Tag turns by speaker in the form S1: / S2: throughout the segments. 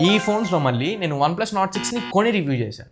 S1: ఈ ఫోన్స్ లో మళ్ళీ నేను OnePlus Nord 6 ని కొని రివ్యూ చేశాను.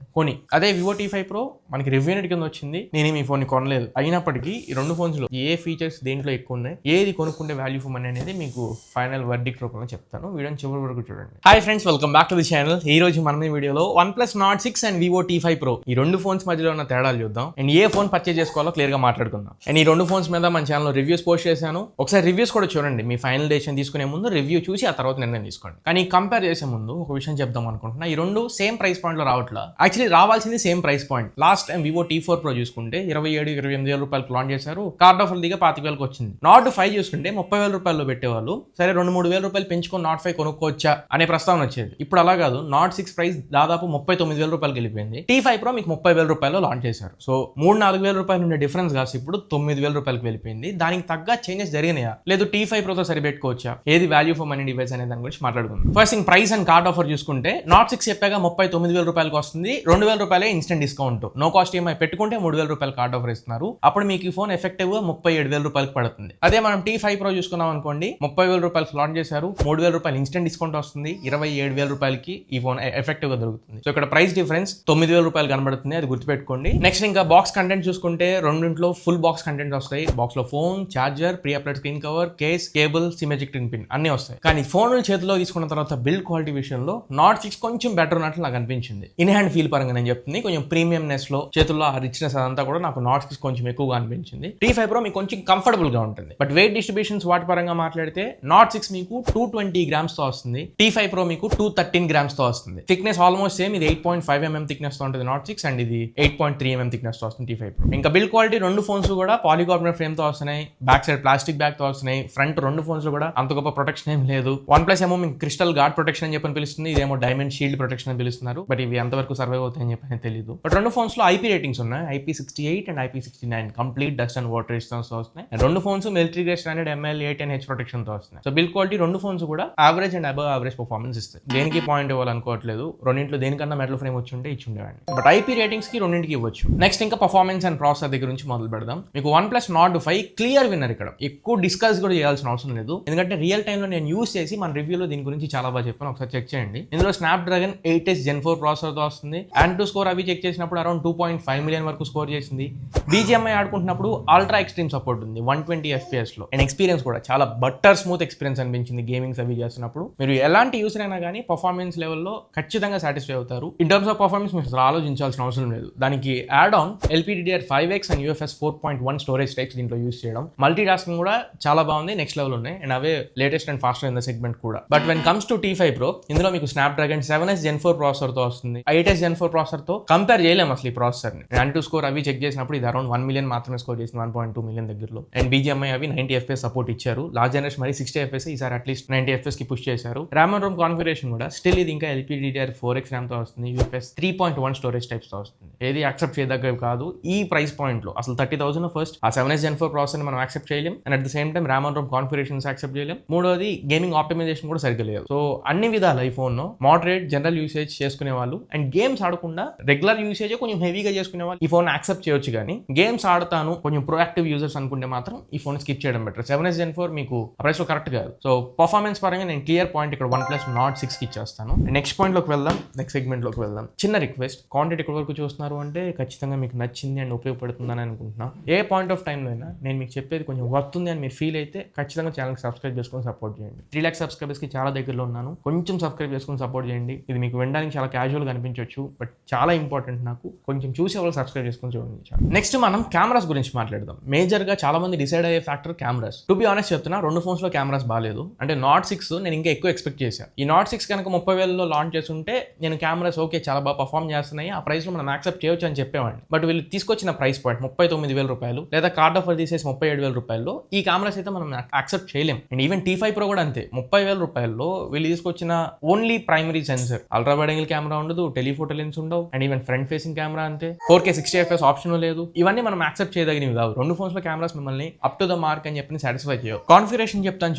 S1: అదే Vivo T5 Pro మనకి రివ్యూ యూనిట్ కింద వచ్చింది. నేను ఈ ఫోన్ ని కొనలేదు. అయినప్పటికీ ఈ రెండు ఫోన్స్ లో ఏ ఫీచర్స్ దేంట్లో ఎక్కువ ఉన్నాయి, ఏది కొనుక్కుంటే వాల్యూ ఫర్ మనీ అనేది మీకు ఫైనల్ వర్డిక్ట్ రూపంలో చెప్తాను. వీడియోని చివరి వరకు చూడండి. Hi friends, welcome back to the channel. ఈ రోజు మనం ఈ వీడియోలో OnePlus Nord 6 and Vivo T5 Pro ఈ రెండు ఫోన్స్ మధ్యలో ఉన్న తేడాలు చూద్దాం. అండ్ ఏ ఫోన్ పర్చేజ్ చేసుకోవాలో క్లియర్ గా మాట్లాడుకుందాం. అండ్ ఈ రెండు ఫోన్స్ మీద మన ఛానల్లో రివ్యూస్ పోస్ట్ చేశాను. ఒకసారి రివ్యూస్ కూడా చూడండి. మీ ఫైనల్ డెసిషన్ తీసుకునే ముందు రివ్యూ చూసి ఆ తర్వాత నిర్ణయం తీసుకోండి. కానీ కంపేర్ చేసే ముందు ఒక విషయం చెప్దాం అనుకుంటున్నా. ఈ రెండు సేమ్ ప్రైస్ పాయింట్ లో రావట్లా. యాక్చువల్లీ రావాల్సింది same price point. Last time Vivo T4 Pro చూసుకుంటే 27-28 వేల రూపాయలకు లాంచ్ చేశారు. కార్డ్ ఆఫర్ దిగా 25,000కి వచ్చింది. Nord 5 చూసుకుంటే 30,000 రూపాయల్లో పెట్టేవాళ్ళు. సరే 2-3 వేల రూపాయలు పెంచుకొని Nord 5 కొనుక్కోవచ్చా అనే ప్రస్తావన వచ్చేది. ఇప్పుడు అలా కాదు. Nord 6 ప్రైస్ దాదాపు 39,000 రూపాయలకి వెళ్ళిపోయింది. T5 Pro మీకు 30,000 రూపాయలు లాంచ్ చేశారు. సో 3-4 వేల రూపాయలు ఉండే డిఫరెన్స్ కాదు, ఇప్పుడు 9,000 రూపాయలకి వెళ్ళిపోయింది. దానికి తగ్గ చేంజెస్ జరిగినాయా లేదు T5 Pro తో సరిపెట్టుకోవచ్చా, ఏది వాల్యూ ఫర్ మనీ డివైస్ అనే దాని గురించి మాట్లాడుకుందాం. First thing, price and card offer చూసుకుంటే Nord 6 చెప్పాక 39,000 రూపాయలకి వస్తుంది. 2,000 రూపాయలే instant discount. No cost EMI పెట్టుకుంటే 3,000 రూపాయలు కార్డ్ ఆఫర్ ఇస్తున్నారు. అప్పుడు మీకు ఈ ఫోన్ ఎఫెక్టివ్ గా 37,000 రూపాయలకి పడుతుంది. అదే మనం T5 Pro చూసుకున్నాం అనుకోండి, 30,000 రూపాయలకి లాంచ్ చేశారు. 3,000 రూపాయలు ఇన్స్టెంట్ డిస్కౌంట్ వస్తుంది. 27,000 రూపాయలకి ఈ ఫోన్ ఎఫెక్టివ్ గా దొరుకుతుంది. సో ఇక్కడ ప్రైస్ డిఫరెన్స్ 9,000 రూపాయలు కనబడుతుంది, అది గుర్తుపెట్టుకోండి. నెక్స్ట్ ఇంకా బాక్స్ కంటెంట్ చూసుకుంటే రెండింట్లో ఫుల్ బాక్స్ కంటెంట్ వస్తాయి. బాక్స్ లో phone, charger, pre applied screen cover, case, cable, SIM ejecting pin అన్ని వస్తాయి. కానీ ఫోన్ చేతిలో తీసుకున్న తర్వాత బిల్డ్ క్వాలిటీ విషయంలో Nord 6 కొంచెం బెటర్ ఉన్నట్లు నాకు అనిపించింది. ఇన్ హ్యాండ్ ఫీల్ పరంగా నేను చెప్తుంది, కొంచెం ప్రీమియంనెస్ లో చేతుల్లో ఆ రిచ్నెస్ అదంతా కూడా నాకు Nord 6 కొంచెం ఎక్కువగా అనిపించింది. T5 Pro మీకు కొంచెం కంఫర్టబుల్ గా ఉంటుంది. బట్ వెయిట్ డిస్ట్రిబ్యూషన్స్ వాటి పరంగా మాట్లాడితే Nord 6 మీకు 220 గ్రామ్స్ తో వస్తుంది. T5 Pro మీకు 213 గ్రామ్స్ తో వస్తుంది. Thickness almost same. ఇది 8.5 mm థిక్నెస్ తో ఉంటుంది Nord 6 అండ్ ఇది 8.3 mm థిక్నెస్ తో వస్తుంది T5 Pro. ఇంకా బిల్డ్ క్వాలిటీ రెండు ఫోన్స్ కూడా పాలికార్బోనేట్ ఫ్రేమ్ తో వస్తున్నాయి. బ్యాక్ సైడ్ ప్లాస్టిక్ బ్యాగ్ తో వస్తున్నాయి. ఫ్రంట్ రెండు ఫోన్స్ లో కూడా అంత గొప్ప ప్రొటెక్షన్ ఏం లేదు. OnePlus ఏమో మీకు క్రిస్టల్ గార్డ్ ప్రొటెక్షన్ అని చెప్పని పిలుస్తుంది, ఇదేమో డైమండ్ షీల్డ్ ప్రొటెక్షన్ అని పిలుస్తున్నారు. బట్ ఇవి ఎంతవరకు సర్వైవ్ అవుతాయని చెప్పని తెలియదు. బట్ రెండు ఫోన్స్ లో IP రేటింగ్స్ ఉన్నాయి. IP68 and IP69 complete dust and water resistance తో వస్తున్నాయి. రెండు phones military grade standard ML 810H protection తో వస్తున్నాయి. సో బిల్డ్ క్వాలిటీ రెండు ఫోన్స్ కూడా average and above average performance ఇస్తాయి. దేనికి పాయింట్ ఇవ్వాలనుకోవట్లేదు. రెండింటిలో దేనికన్నా మెటల్ ఫ్రేమ్ వచ్చి ఉంటే ఇచ్చి ఉండేవాడిని. బట్ IP రేటింగ్స్ కి రెండింటికి ఇవ్వచ్చు. నెక్స్ట్ ఇంకా పర్ఫార్మెన్స్ అండ్ ప్రాసెసర్ దగ్గర నుంచి మొదలు పెడదాం. మీకు OnePlus Nord 5 క్లియర్ విన్నర్. ఇక్కడ ఎక్కువ డిస్కస్ కూడా చేయాల్సిన అవసరం లేదు, ఎందుకంటే రియల్ టైమ్ లో నేను యూస్ చేసి మన రివ్యూలో దీని గురించి చాలా బాగా చెప్పాను. ఒకసారి చెక్ చేయండి. ఇందులో Snapdragon 8S Gen 4 ప్రాసెసర్ తో వస్తుంది. ANTU స్కోర్ అవి చెక్ చేసినప్పుడు అరౌండ్ 2.5 మిలియన్ వరకు స్కోర్ చేసింది. BGMI ఆడుకుంటున్నప్పుడు అల్ట్రా ఎక్స్ట్రీమ్ సపోర్ట్ ఉంది 120 FPS లో. అండ్ ఎక్స్పీరియన్స్ కూడా చాలా బట్టర్ స్మూత్ ఎక్స్పీరియన్స్ అనిపించింది. గేమింగ్స్ అవి చేస్తున్నప్పుడు మీరు ఎలాంటి యూసర్ అయినా కానీ పర్ఫార్మెన్స్ లెవెల్లో ఖచ్చితంగా సాటిస్ఫై అవుతారు. ఇన్ టర్మ్స్ ఆఫ్ పర్ఫార్మెన్స్ మీరు అసలు ఆలోచించాల్సిన అవసరం లేదు. దానికి add on LPDDR5X and UFS 4.1 storage types దీంట్లో యూస్ చేయడం. మల్టీ టాస్కింగ్ కూడా చాలా బాగుంది, నెక్స్ట్ లెవెల్ ఉన్నాయి. అండ్ అవే latest and faster in the segment కూడా. But when comes to T5 Pro, ఇందులో మీకు Snapdragon 7S Gen 4 ప్రాసెసర్ తో వస్తుంది. 8S Gen 4 ప్రాసెసర్ తో కంపేర్ చేయలేము అసలు ఈ ప్రాసెసర్ ని. ANTU స్కోర్ అవి చెక్ చేసినప్పుడు ఇది అరౌండ్ 1 మిలియన్ మాత్రమే స్కోర్ చేసింది, 1.2 మిలియన్ దగ్గరలో. అండ్ BGMI అవి 90 FPS సపోర్ట్ ఇచ్చారు. లాస్ట్ జనరేషన్ మరి 60 FPS, ఈసారి అట్లీస్ట్ 90 FPS కి పుష్ చేశారు. RAM and ROM కాన్ఫిగరేషన్ కూడా స్టిల్ ఇది ఇంకా LPDDR4X RAM తో వస్తుంది. UFS 3.1 స్టోరేజ్ టైప్స్ తో వస్తుంది. ఏది యాక్సెప్ట్ చేయదగ్గవి కాదు ఈ ప్రైస్ పాయింట్ లో. అసలు 30,000 ఫస్ట్ ఆ 7S Gen 4 ప్రాసెసర్ ని మనం యాక్సెప్ట్ చేయలేం. And at the same time RAM and ROM configurations accept చేయలేం. మూడోది గేమింగ్ ఆప్టిమైజేషన్ కూడా సరిగ్గా లేదు. సో అన్ని విధాలు ఈ ఫోన్ మోడరేట్ జనరల్ యూసేజ్ చేసుకునే వాళ్ళు అండ్ గేమ్స్ ఆడకుండా రెగ్యులర్ యూసేజ్ కొంచెం హెవీగా చేసుకునే వాళ్ళు ఈ ఫోన్ యాక్సెప్ట్ చేయొచ్చు. కానీ గేమ్స్ ఆడతాను కొంచెం ప్రొయాక్టివ్ యూజర్స్ అనుకుంటే మాత్రం ఈ ఫోన్ స్కిప్ చేయడం బెటర్. 7S Gen 4 మీకు ప్రైస్ లో కరెక్ట్ కాదు. సో పర్ఫార్మెన్స్ పరంగా నేను క్లియర్ పాయింట్ ఇక్కడ OnePlus Nord 6 కి ఇచ్చేస్తాను. నెక్స్ట్ పాయింట్ లోకి వెళ్దాం, నెక్స్ట్ సెగ్మెంట్ లోకి వెళ్దాం. చిన్న రిక్వెస్ట్, కాంటెంట్ ఇక్కడ వరకు చూస్తున్నారు అంటే ఖచ్చితంగా మీకు నచ్చింది అండ్ ఉపయోగపడుతుందని అనుకుంటున్నా. ఏ పాయింట్ ఆఫ్ టైంలో అయినా నేను మీకు చెప్పేది కొంచెం వస్తుంది అని మీరు ఫీల్ అయితే ఖచ్చితంగా ఛానల్ సబ్స్క్రైబ్ చేసుకొని సపోర్ట్ చేయండి. 3 lakhs సబ్స్క్రైబర్స్ కి చాలా దగ్గరలో ఉన్నాను. కొంచెం సబ్స్క్రైబ్ చేసుకొని సపోర్ట్ చేయండి. ఇది మీకు వినడానికి చాలా క్యాజువల్ గా అనిపించవచ్చు, బట్ చాలా ఇంపార్టెంట్. నాకు కొంచెం చూసే వాళ్ళు సబ్స్క్రైబ్ చేసుకొని చూడండి. నెక్స్ట్ మనం కెమెరాస్ గురించి మాట్లాడదాం. మేజర్ గా చాలా మంది డిసైడ్ అయ్యే factor cameras. To be honest చెప్తున్నా, రెండు ఫోన్స్ లో కెమెరాస్ బాగాలేదు. అంటే Nord 6 నేను ఇంకా ఎక్కువ ఎక్స్పెక్ట్ చేశాను. ఈ Nord 6 కనుక 30,000లో లాంచ్ చేస్తుంటే నేను కెమెరాస్ ఓకే చాలా బాగా పర్ఫార్మ్ చేస్తున్నాయి, ఆ ప్రైస్ లో మనం యాక్సెప్ట్ చేయొచ్చు అని చెప్పేవాడిని. బట్ వీళ్ళు తీసుకొచ్చిన ప్రైస్ పాయింట్ 39,000 రూపాయలు లేదా కార్డ్ ఆఫర్ తీసేసి 37,000 రూపాయల్లో ఈ కెమెరాస్ అయితే మనం యాక్సెప్ట్ చేయలేం. అండ్ ఈవెన్ T5 Pro కూడా అంతే. 30,000 రూపాయల్లో వీళ్ళు తీసుకొచ్చిన only primary sensor, ultra wide angle camera ఉండదు, టెలిఫోటో లెన్స్ ఉండవు. And even front facing camera అంతే. 4K 60 FPS ఆప్షన్ లేదు. ఇవన్నీ మనం యాక్సెప్ట్ చేయదగినవి కావు. రెండు ఫోన్స్ లో కెమెరాస్ మిమ్మల్ని అప్ టు ద మార్క్ అని చెప్పి సాటిస్ఫై చేయవు. కాన్ఫిగరేషన్ చెప్తాను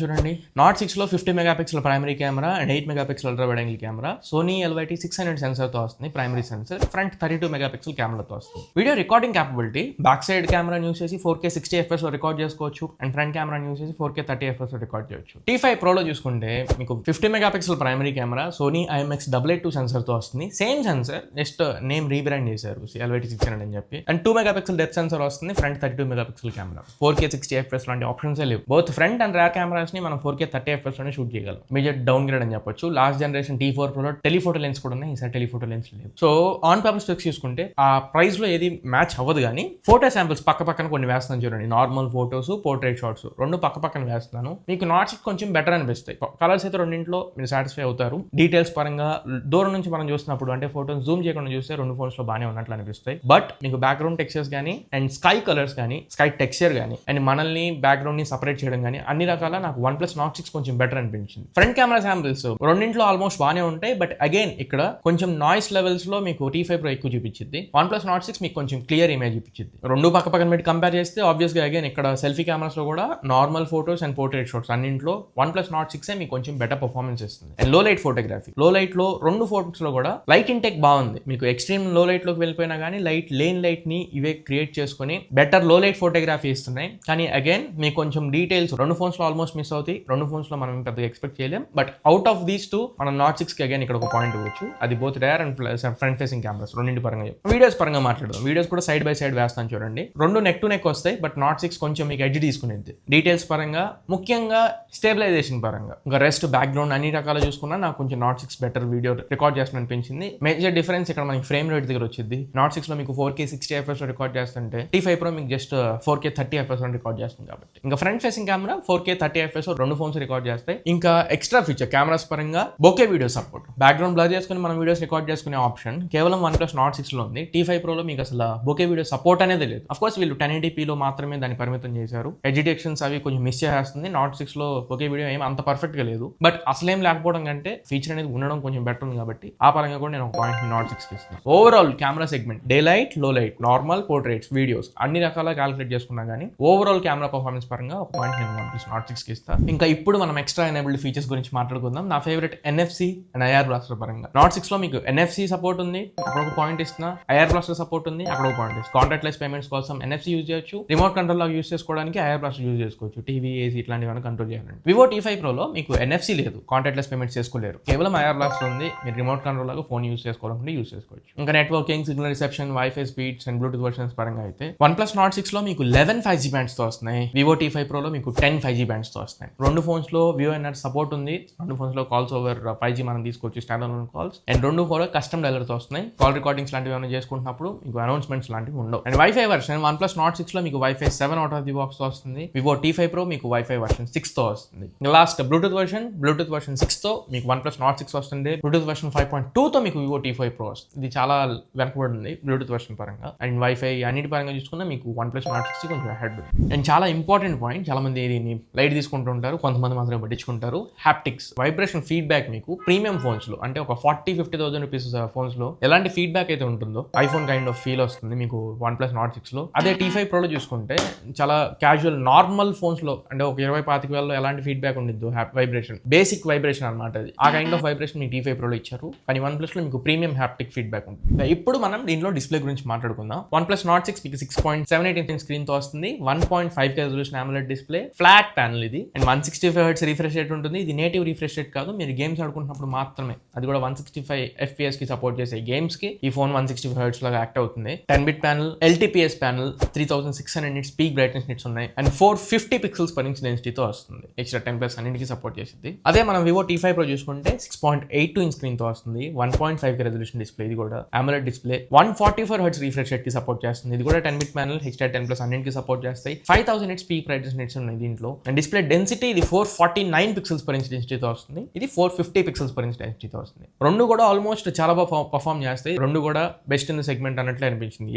S1: చూడండి. Nord 6 లో 50 megapixel primary camera and 8 megapixel ultra wide angle camera. Sony LYT 600 sensor తో వస్తుంది ప్రైమరీ సెన్సర్. ఫ్రంట్ 32 మెగాపిక్సెల్ కెమెరాతో వస్తుంది. Video recording capability back side camera use చేసి 4K 60 FPS లో రికార్డ్ చేసుకోవచ్చు అండ్ ఫ్రంట్ కెమెరా యూస్ చేసి 4K 30 FPS లో record చేయొచ్చు. T5 Pro లో చూసుకుంటే మీకు 50 megapixel primary camera Sony IMX 882 sensor తో వస్తుంది. Same sensor, just name rebrand చేశారు LYT600 అని చెప్పి. అండ్ 2 మెగాపిక్సెల్ డెప్త్ సెన్సర్ వస్తుంది. Front 32 megapixel camera, 4K 60 FPS లాంటి ఆప్షన్స్ లేవు. Both front and rear cameras ని మనం 4K 30 FPS లోనే షూట్ చేయగలం. మేజర్ డౌన్ గ్రేడ్ అని చెప్పొచ్చు. Last generation T4 Pro telephoto lens కూడా ఉన్నాయి, ఈసారి టెలిఫోటో లెన్స్ లేవు. సో ఆన్ పేపర్ స్పెక్స్ చూసుకుంటే ఆ ప్రైస్ లో ఏది మ్యాచ్ అవ్వదు, కానీ ఫోటో శాంపిల్స్ పక్క పక్కన కొన్ని వేస్తున్నాను చూడండి. నార్మల్ ఫోటోస్, పోర్ట్రేట్ షాట్స్ రెండు పక్క పక్కన వేస్తున్నాను. మీకు నాట్స్ కొంచెం బెటర్ అనిపిస్తాయి. కలర్స్ అయితే రెండింటిలో మీరు సాటిస్ఫై అవుతారు. డీటెయిల్స్ పరంగా దూరం నుంచి మనం చూస్తున్నప్పుడు అంటే ఫోటోని జూమ్ చేయకుండా చూస్తే రెండు ఫోన్స్ లో బాగానే ఉన్నట్లు అనిపిస్తాయి. బట్ మీకు బ్యాక్గ్రౌండ్ టెక్స్చర్స్ కానీ అండ్ స్కై కలర్స్ కానీ స్కై టెక్స్చర్ కానీ అండ్ మనల్ని బ్యాక్గ్రౌండ్ ని సపరేట్ చేయడం కానీ అన్ని రకాల నాకు OnePlus Nord 6 కొంచెం బెటర్ అనిపించింది. ఫ్రంట్ కెమెరా శాంపిల్స్ రెండింటిలో ఆల్మోస్ట్ బాగానే ఉంటాయి. బట్ అగైన్ ఇక్కడ కొంచెం నాయిస్ లెవెల్స్ లో మీకు T5 Pro ఎక్కువ చూపించింది. OnePlus Nord 6 మీకు కొంచెం క్లియర్ ఇమేజ్ చూపించింది. రెండు పక్క పక్కన పెట్టి కంపేర్ చేస్తే ఆబ్వియస్ గా అగైన్ ఇక్కడ సెల్ఫీ కెమెరాస్ లో కూడా normal photos and portrait shots అన్నింటిలో OnePlus Nord 6 మీకు కొంచెం బెటర్ పర్ఫార్మెన్స్ ఇస్తుంది. And low light photography, low light లో రెండు ఫోటోస్ లో కూడా లైట్ ఇంటెక్ బాగుంది. మీకు ఎక్స్ట్రీమ్ లో లైట్ లోకి వెళ్ళిపోయినా కానీ లేన్ లైట్ ని ఇవే క్రియేట్ చేసుకుని బెటర్ లో లైట్ ఫోటోగ్రఫీ ఇస్తున్నాయి. కానీ అగైన్ మీకు కొంచెం డీటెయిల్స్ రెండు ఫోన్స్ లో ఆల్మోస్ట్ మిస్ అవుతాయి. రెండు ఫోన్స్ లో మనం పెద్దగా ఎక్స్పెక్ట్ చేయలేం. But out of these two మనం Nord 6 కి అగైన్ ఇక్కడ ఒక పాయింట్ ఇవ్వచ్చు. అది both rare and front facing cameras రెండింటి పరంగా. వీడియోస్ పరంగా మాట్లాడదాం. వీడియోస్ కూడా సైడ్ బై సైడ్ వేస్తాను చూడండి. రెండు నెక్ టు నెక్ వస్తాయి. బట్ Nord 6 కొంచెం మీకు ఎడ్జ్ తీసుకునేది. డీటెయిల్స్ పరంగా, ముఖ్యంగా స్టేబిలైజేషన్ పరంగా, ఇంకా రెస్ట్ బ్యాక్గ్రౌండ్ అన్ని రకాలు చూసుకున్నా నాకు కొంచెం Nord 6 బెటర్ వీడియో రికార్డ్ చేస్తున్న అనిపించింది. మేజర్ డిఫరెన్స్ ఇక్కడ మనకి ఫ్రేమ్ రేట్ దగ్గర వచ్చింది. Nord 6 లో మీకు 4K 60 FPS లో రికార్డ్ చేస్తుంటే T5 Pro మీకు జస్ట్ 4K 30 FPS లో రికార్డ్ చేస్తుంది కాబట్టి. ఇంకా front facing camera 4K 30 FPS లో రెండు ఫోన్స్ రికార్డ్ చేస్తాయి. ఇంకా ఎక్స్ట్రా ఫీచర్ కెమెరాస్ పరంగా bouquet video support, background blur చేసుకుని మనం వీడియోస్ రికార్డ్ చేసుకునే ఆప్షన్ కేవలం OnePlus Nord 6 లో ఉంది. T5 Pro లో మీకు అసలు బోకే వీడియో సపోర్ట్ అనేది లేదు. అఫ్ కోర్స్ వీళ్ళు 1080p లో మాత్రమే దాన్ని పరిమితం చేశారు. ఎడిటేషన్స్ అవి కొంచెం మిస్ చేస్తుంది. Nord 6 లో బోకే వీడియో ఏం అంత పర్ఫెక్ట్ గా లేదు. బట్ అసలేం లేకపోవడం కంటే ఫీచర్ అనేది ఉండడం కొంచెం బెటర్ ఉంది కాబట్టి ఆ పరంగా కూడా నేను ఒక పాయింట్ Nord 6 కి ఇస్తున్నాను. Overall camera segment day light, లో లైట్, నార్మల్, పోర్ట్రేట్స్, వీడియోస్ అన్ని రకాల క్యాలిక్యులేట్ చేసుకున్నా కానీ ఓవరాల్ కెమెరా పర్ఫార్మెన్స్ పరంగా ఒక పాయింట్ నేను OnePlus Nord 6 కి ఇస్తాను. ఇంకా ఇప్పుడు మనం ఎక్స్ట్రా ఎనేబుల్డ్ ఫీచర్స్ గురించి మాట్లాడుకుందాం. నా favourite NFC and IR blaster పరంగా Nord 6 లో మీకు NFC సపోర్ట్ ఉంది, అక్కడ ఒక పాయింట్ ఇస్తున్నా. IR బ్లాస్టర్ సపోర్ట్ ఉంది, అక్కడ ఒక పాయింట్ ఇస్తున్నా. కాంటాక్ట్ లెస్ పేమెంట్స్ కోసం NFC యూజ్ చేయొచ్చు. రిమోట్ కంట్రోల్ లాగా యూజ్ చేసుకోవడానికి IR బ్లాస్టర్ యూజ్ చేసుకోవచ్చు. టీవీ, AC ఇట్లాంటివన్నీ కంట్రోల్ చేయాలండి. Vivo T5 Pro లో మీకు NFC లేదు, కాంటాక్ట్ లెస్ పేమెంట్స్ చేసుకోలేరు. కేవలం IR బ్లాస్టర్ ఉంది. మీరు రిమోట్ కంట్రోల్ లాగా ఫోన్ యూజ్ చేసుకోవాలంటే యూజ్ చేసుకోవచ్చు. ఇంకా networking, signal reception, wifi speeds and Bluetooth versions పరంగా అయితే OnePlus Nord 6 లో మీకు 11 5G బ్యాండ్స్ తో వస్తున్నాయి. Vivo T5 Pro లో మీకు 10 5G బ్యాండ్స్ తో వస్తున్నాయి. రెండు ఫోన్స్ లో VoNR సపోర్ట్ ఉంది. రెండు ఫోన్స్ లో కాల్స్ ఓవర్ 5G మనం తీసుకోవచ్చు, స్టాండ్ అలోన్ కాల్స్. అండ్ రెండు కూడా కస్టమ్ డైలర్ తో వస్తున్నాయి. కాల్ రికార్డింగ్స్ లాంటివి ఏమైనా చేసుకుంటున్నప్పుడు మీకు అనౌన్స్మెంట్స్ లాంటివి ఉండవు. And wifi version OnePlus Nord 6 లో మీకు Wi-Fi 7 out of the box తో వస్తుంది. Vivo T5 Pro మీకు Wi-Fi వర్షన్ 6 తో వస్తుంది. లాస్ట్ బ్లూటూత్ వర్షన్ 6 తో మీకు OnePlus Nord 6 వస్తుంది. బ్లూటూత్ వర్షన్ 5.2 తో మీకు Vivo T5 Pro వస్తుంది. ఇది చాలా వెనకబడి ఉంది బ్లూటూత్ వర్షన్ పరంగా. అండ్ వైఫై అన్నిటి పరంగా చూసుకున్నా మీకు OnePlus Nord 6 కొంచెం హెడ్ ఉంది. అండ్ చాలా ఇంపార్టెంట్ పాయింట్, చాలా మంది దీన్ని లైట్ తీసుకుంటుంటారు, కొంతమంది మాత్రమే పట్టించుకుంటారు. హ్యాప్టిక్స్, వైబ్రేషన్ ఫీడ్బ్యాక్ మీకు ప్రీమియం ఫోన్స్ లో అంటే ఒక 40-50,000 రూపీస్ ఫోన్స్ లో ఎలాంటి ఫీడ్బ్యాక్ అయితే ఉంటుందో ఐఫోన్ కైండ్ ఆఫ్ ఫీల్ వస్తుంది మీకు OnePlus Nord 6 లో. అదే T5 Pro లో చూసుకుంటే చాలా క్యాజువల్ నార్మల్ ఫోన్స్ లో అంటే ఒక 20-25,000 ఎలాంటి ఫీడ్బ్యాక్ ఉండిద్దు, వైబ్రేషన్ బేసిక్ వైబ్రేషన్ అనమాట. అది ఆ కైండ్ ఆఫ్ వైబ్రేషన్ మీకు T5 Pro లో ఇచ్చారు. కానీ OnePlus లో మీకు ప్రీమియం హ్యాప్టిక్ ఫీడ్బ్యాక్ ఉంటుంది. ఇప్పుడు మనం దీంట్లో డిస్ప్లే గురించి మాట్లాడుకుందాం. OnePlus Nord 6 మీకు 6.78 ఇంచ్ స్క్రీన్ తో వస్తుంది. 1.5K resolution AMOLED display, flat panel ఇది. అండ్ 165 Hz రిఫ్రెష్ రేట్ ఉంటుంది. ఇది నేటివ్ రిఫ్రెష్ రేట్ కాదు, మీరు గేమ్స్ ఆడుకుంటున్నప్పుడు మాత్రమే. అది కూడా 165 FPS కి సపోర్ట్ చేసే గేమ్స్ కి ఈ ఫోన్ 165 Hz లాగా యాక్ట్ అవుతుంది. 10-bit panel, LTPS panel, 3600 nits peak brightness nits ఉన్నాయి. అండ్ 450 పిక్సెల్స్ పర్ ఇంచ్ డెన్సిటీతో వస్తుంది. ఎక్స్ట్రా 10+ అన్నింటికి సపోర్ట్ చేసింది. అదే మనం Vivo T5 Pro చూసుకుంటే 6.82 ఇంచ్ స్క్రీన్ తో వస్తుంది. 1.5K రెజల్యూషన్ డిస్ప్లే, ఇది కూడా AMOLED display. 144 Hz refresh rate కి సపోర్ట్ చేస్తుంది. ఇది కూడా 10-bit ప్యానల్, ఎక్స్ట్రా 10+ అన్నింటికి సపోర్ట్ చేస్తాయి. 5000 nits పీక్ బ్రైట్నెస్ నిట్స్ ఉన్నాయి దీంట్లో. అండ్ డిస్ప్లే డెన్సిటీ ఇది 449 పిక్సెల్స్ పర్ ఇంచ్ డెన్సిటీతో వస్తుంది. ఇది 450 పిక్సెల్స్ పర్ ఇంచ్ డెన్సిటీతో వస్తుంది. రెండు కూడా ఆల్మోస్ట్ చాలా బాగా పర్ఫామ్ చేస్తాయి. రెండు కూడా బెస్ట్ ఇన్ ద సెగ్మెంట్ అన్నట్లే అనిపించింది.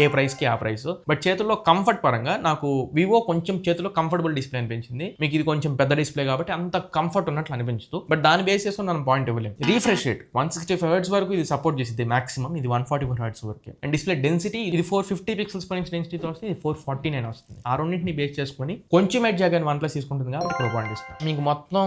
S1: ఏ ప్రైస్ కి ఆ ప్రైస్. బట్ చేతుల్లో కంఫర్ట్ పరంగా నాకు Vivo కొంచెం చేతిలో కంఫర్టబుల్ డిస్ప్లే అనిపించింది. మీకు ఇది కొంచెం పెద్ద డిస్ప్లే కాబట్టి అంత కంఫర్ట్ ఉన్నట్లు అనిపించదు. బట్ దాని బేస్ చేసుకుని మనం పాయింట్ ఇవ్వలేము. రిఫ్రెష్ రేట్ 165 Hz వరకు ఇది సపోర్ట్ చేసింది మాక్సిమం. ఇది 144 Hz వరకు. అండ్ డిస్ప్లే డెన్సిటీ ఇది 450 పిక్సెల్స్ పర్ ఇంచ్ డెన్సిటీతో వస్తుంది. ఇది 449 వస్తుంది. ఆ రెండింటిని బేస్ చేసుకుని కొంచెం ఎడ్జ్ కానీ OnePlus తీసుకుంటుంది కాబట్టి ఇక్కడ పాయింట్ ఇస్తాను. మీకు మొత్తం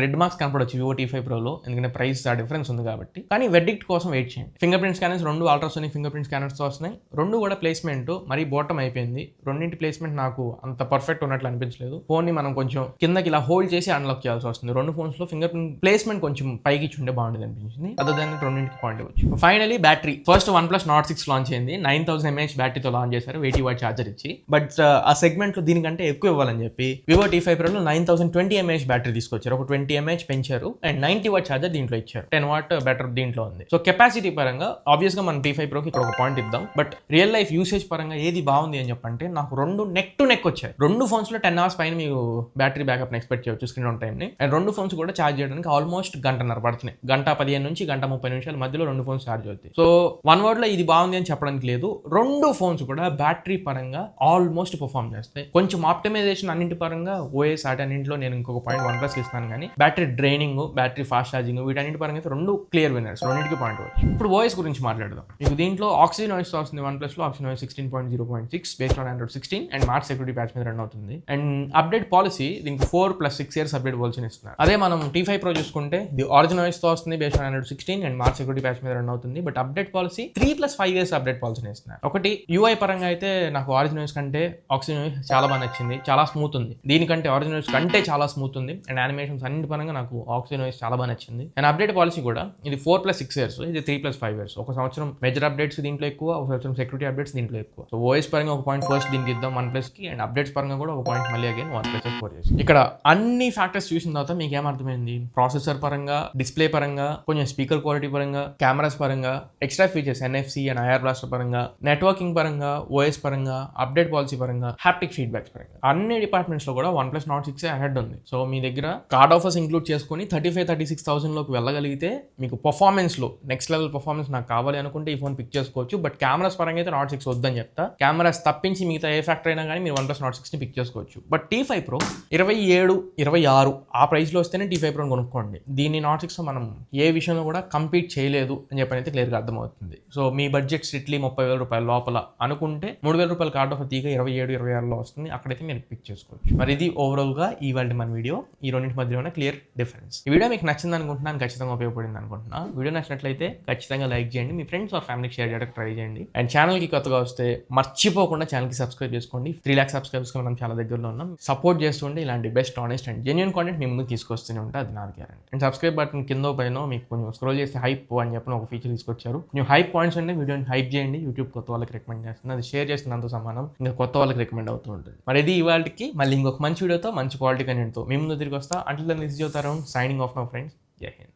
S1: రెడ్ మార్క్స్ కనపడవచ్చు Vivo T5 Pro లో, ఎందుకంటే ప్రైస్ ఆ డిఫరెన్స్ ఉంది కాబట్టి. కానీ వెర్డిక్ట్ కోసం వెయిట్ చేయండి. ఫింగర్ ప్రింట్ స్కానర్స్ రెండు అల్ట్రాసోనిక్ ఫింగర్ ప్రింట్ స్కానర్స్ తో వస్తున్నాయి. రెండు కూడా ప్లేస్మెంట్ మరీ బాటమ్ అయిపోయింది. రెండింటి ప్లేస్మెంట్ నాకు అంత పర్ఫెక్ట్ ఉన్నట్లు అనిపించలేదు. ఫోన్ ని మనం కొంచెం కిందకి ఇలా హోల్డ్ చేసి అన్లాక్ చేయాల్సి వస్తుంది. రెండు ఫోన్స్ లో ఫింగర్ ప్రింట్ ప్లేస్మెంట్ కొంచెం పైకి ఇచ్చుంటే బాగుంటుంది అనిపించింది. అదర్ దాన్ రెండింటికి పాయింట్ ఇవ్వచ్చు. Finally battery first OnePlus Nord 6 launch అయింది. 9000 mAh బ్యాటరీతో లాంచ్ చేశారు 80 వాట్ ఛార్జర్ ఇచ్చి. బట్ ఆ సెగ్మెంట్ లో దీనికంటే ఎక్కువ ఇవ్వాలని చెప్పి Vivo T5 Pro లో 9020 mAh బ్యాటరీ తీసుకొచ్చారు. ఒక 20 mAh పెంచారు అండ్ 90 వాట్ ఛార్జర్ దీంట్లో ఇచ్చారు. 10 వాట్ బెటర్ దీంట్లో ఉంది. సో కెపాసిటీ పరంగా ఆబ్వియస్ గా మనం T5 Pro కి ఇక్కడ ఒక పాయింట్ ఇద్దాం. బట్ రియల్ లైఫ్ యూసేజ్ పరంగా ఏది బాగుంది అని చెప్పంటే నాకు రెండు నెక్ టు నెక్ వచ్చాయి. రెండు ఫోన్స్ లో 10 hours పైన మీకు బ్యాటరీ బ్యాకప్ ఎక్స్పెక్ట్ చేయవచ్చు స్క్రీన్ ఆన్ టైం ని. అండ్ రెండు ఫోన్స్ కూడా ఛార్జ్ చేయడానికి ఆల్మోస్ట్ గంటన్నర పడుతున్నాయి. 1:15 నుంచి 1:30 నిమిషాల మధ్యలో రెండు ఫోన్స్ ఛార్జ్ అవుతాయి. సో వన్ వర్డ్ లో ఇది బాగుంది అని చెప్పడానికి లేదు. రెండు ఫోన్స్ కూడా బ్యాటరీ పరంగా ఆల్మోస్ట్ పర్ఫార్మ్ చేస్తాయి. కొంచెం ఆప్టిమైజేషన్ అన్నింటి పరంగా ఓఎస్ అన్నింటిలో నేను ఇంకొక పాయింట్ OnePlus ఇస్తాను. కానీ battery draining, battery fast charging వీటన్నిటి పరంగా అయితే రెండు క్లియర్ విన్నర్స్, రెండింటికి పాయింట్ వచ్చు. ఇప్పుడు ఓఎస్ గురించి మాట్లాడదాం. మీకు దీంట్లో Oxygen OS వస్తుంది OnePlus లో. Oxygen OS 16.0.6 based on Android 16 and March security patch మీద రన్ అవుతుంది. అండ్ అప్డేట్ పాలసీ దీనికి 4+6 years అప్డేట్ పాలసీని ఇస్తున్నారు. అదే మనం T5 Pro చూసుకుంటే ఇది Origin OS తో వస్తుంది based on Android 16 and March security patch మీద రన్ అవుతుంది. But update policy 3+5 years update పాలసీని ఇస్తున్నారు. ఒకటి UI పరంగా అయితే నాకు Origin OS కంటే Oxygen OS చాలా బాగా నచ్చింది. చాలా స్మూత్ ఉంది. దీనికంటే Origin OS కంటే చాలా స్మూత్ ఉంది. అండ్ యానిమేషన్స్ అన్నిటి పరంగా నాకు Oxygen OS చాలా బాగా నచ్చింది. అండ్ అప్డేట్ పాలసీ కూడా ఇది 4+6 years, ఇది 3+5 years. ఒక సంవత్సరం మేజర్ అప్డేట్స్ దీంట్లో ఎక్కువ, ఒక సంవత్సరం సెక్యూరిటీ అప్డేట్స్ దీంట్లో ఎక్కువ. సో ఓఎస్ పరంగా ఒక పాయింట్ ఫస్ట్ దీనికి ఇద్దాం OnePlus కి. అండ్ అప్డేట్స్ పరంగా కూడా ఒక పాయింట్ మళ్ళీ అగైన్ OnePlus స్కోర్ చేసి. ఇక్కడ అన్ని ఫ్యాక్టర్స్ చూసిన తర్వాత మీకు ఏమర్థమైంది? ప్రాసెసర్ పరంగా, డిస్ప్లే పరంగా, కొంచెం స్పీకర్ క్వాలిటీ పరంగా, కెమెరాస్ పరంగా, extra features NFC and IR blaster పరంగా, నెట్వర్కింగ్ పరంగా, ఓఎస్ పరంగా, అప్డేట్ పాలసీ పరంగా, హ్యాప్టిక్ ఫీడ్బ్యాక్స్ పరంగా అన్ని డిపార్ట్మెంట్స్ లో కూడా OnePlus Nord 6 అహెడ్ ఉంది. సో మీ దగ్గర కార్డ్ ఆఫర్స్ ఇంక్లూడ్ చేసుకుని 35-36,000 లోకి వెళ్ళగలిగితే మీకు పర్ఫార్మెన్స్ లో నెక్స్ట్ లెవెల్ పర్ఫార్మెన్స్ నాకు కావాలి అనుకుంటే ఈ ఫోన్ పిక్ చేసుకోవచ్చు. బట్ కెమెరాస్ పరంగా అయితే Nord 6 వద్దని చెప్తా. కెమెరాస్ తప్పించి మిగతా ఏ ఫ్యాక్టర్ అయినా కానీ మీరు OnePlus Nord 6 ని పిక్ చేసుకోవచ్చు. బట్ T5 Pro 27-26 ఆ ప్రైస్ లో వస్తేనే T5 Pro కొనుక్కోండి. దీన్ని Nord 6 మనం ఏ విషయంలో కూడా కంపీట్ చేయలేదు అని చెప్పని అయితే క్లియర్గా అర్థమవుతుంది. సో మీ బడ్జెట్ స్ట్రిక్ట్లీ 30,000 రూపాయల లోపల అనుకుంటే 3,000 రూపాయల కార్డ్ ఆఫర్ తీగ 27-26లో వస్తుంది. అక్కడైతే మీరు పిక్ చేసుకోవచ్చు. మరి ఇది ఓవరాల్ గా ఇవాళ మన వీడియో. ఈ రెండింటి మధ్య ఉన్న క్లియర్ డిఫరెన్స్. ఈ వీడియో మీకు నచ్చింది అనుకుంటున్నాను, ఖచ్చితంగా ఉపయోగపడింది అనుకుంటున్నా. వీడియో నచ్చినట్లయితే ఖచ్చితంగా లైక్ చేయండి, మీ ఫ్రెండ్స్ ఆర్ ఫ్యామిలీకి షేర్ చేయడానికి ట్రై చేయండి. అండ్ ఛానల్కి కొత్తగా వస్తే మర్చిపోకుండా ఛానల్కి సబ్స్క్రైబ్ చేసుకోండి. 3 lakhs సబ్స్క్రైబర్స్ మనం చాలా దగ్గరలో ఉన్నాం. సపోర్ట్ చేస్తుంటే ఇలాంటి best, honest and genuine content మీ ముందుకు తీసుకొస్తూనే ఉంటే అది నాది గ్యారెంటీ. అండ్ సబ్స్క్రైబ్ బటన్ కింద పైన మీకు కొంచెం స్క్రోల్ చేస్తే హైప్ అని చెప్పిన ఒక ఫీచర్ తీసుకొచ్చారు. ನೀವು హైప్ పాయింట్స్ అంటే వీడియోని హైప్ చేయండి. యూట్యూబ్ కొత్త వాళ్ళకి రికమెండ్ చేస్తుంది, అది షేర్ చేస్తున్నంత సమానం ఇంకా కొత్త వాళ్ళకి రికమెండ్ అవుతూ ఉంటుంది. మరి ఇది ఇవాళకి మళ్ళీ ఇంకొక మంచి వీడియోతో మంచి క్వాలిటీ కంటెంట్తో మీ ముందు తిరిగి వస్తా. Until then this is your Tarun signing off my friends. Jai Hind.